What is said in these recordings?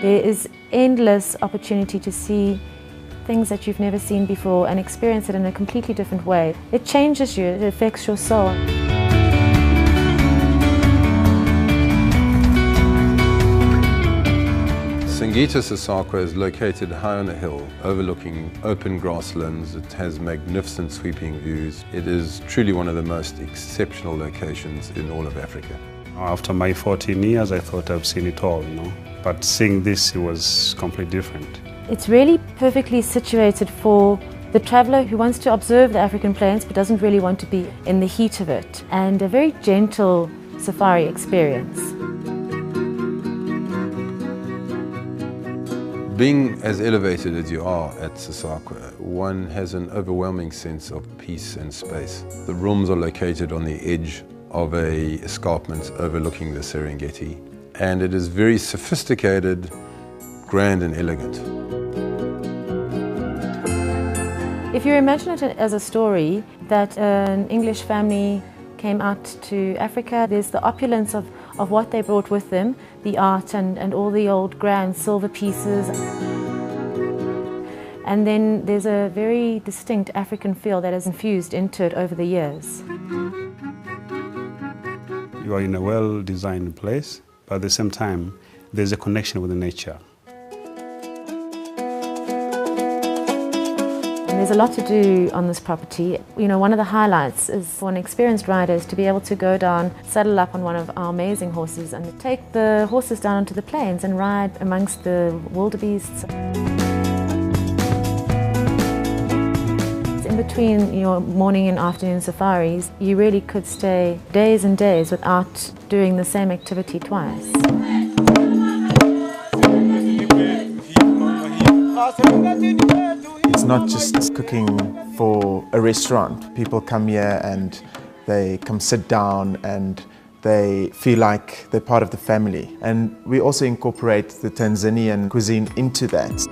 There is endless opportunity to see things that you've never seen before and experience it in a completely different way. It changes you, it affects your soul. Singita Sasakwa is located high on a hill, overlooking open grasslands. It has magnificent sweeping views. It is truly one of the most exceptional locations in all of Africa. After my 14 years, I thought I've seen it all, But seeing this, it was completely different. It's really perfectly situated for the traveller who wants to observe the African plains but doesn't really want to be in the heat of it, and a very gentle safari experience. Being as elevated as you are at Sasakwa, one has an overwhelming sense of peace and space. The rooms are located on the edge of an escarpment overlooking the Serengeti, and it is very sophisticated, grand and elegant. If you imagine it as a story that an English family came out to Africa, there's the opulence of what they brought with them, the art and all the old grand silver pieces. And then there's a very distinct African feel that has infused into it over the years. You are in a well-designed place, but at the same time, there's a connection with the nature. There's a lot to do on this property. One of the highlights is for an experienced rider is to be able to go down, saddle up on one of our amazing horses and take the horses down onto the plains and ride amongst the wildebeests. In between your morning and afternoon safaris, you really could stay days and days without doing the same activity twice. It's not just cooking for a restaurant. People come here and they come sit down and they feel like they're part of the family. And we also incorporate the Tanzanian cuisine into that.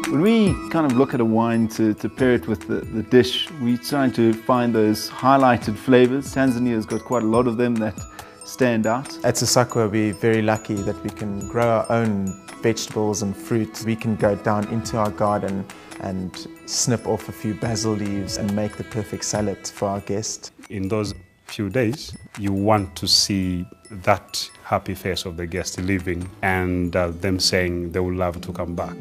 When we kind of look at a wine to pair it with the dish, we're trying to find those highlighted flavors. Tanzania's got quite a lot of them that stand out. At Sasakwa, we're very lucky that we can grow our own vegetables and fruit. We can go down into our garden and snip off a few basil leaves and make the perfect salad for our guest. In those few days, you want to see that happy face of the guest leaving and them saying they would love to come back.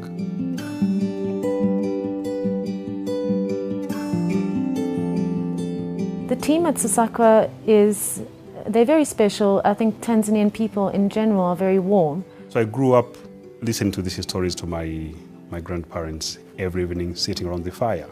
The team at Sasakwa they're very special. I think Tanzanian people in general are very warm. So I grew up listening to these stories to my grandparents every evening, sitting around the fire.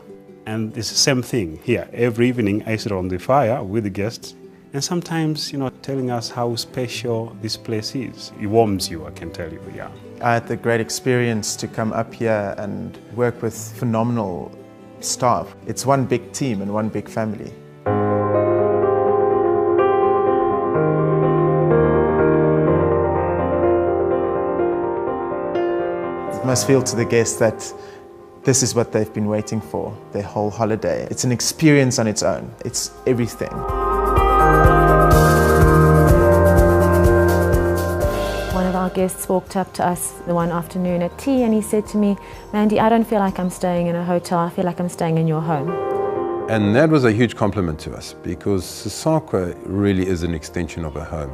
And it's the same thing here. Every evening I sit around the fire with the guests, and sometimes, telling us how special this place is. It warms you, I can tell you, yeah. I had the great experience to come up here and work with phenomenal staff. It's one big team and one big family. It must feel to the guests that this is what they've been waiting for, their whole holiday. It's an experience on its own. It's everything. One of our guests walked up to us the one afternoon at tea and he said to me, "Mandy, I don't feel like I'm staying in a hotel, I feel like I'm staying in your home." And that was a huge compliment to us because Sasakwa really is an extension of a home.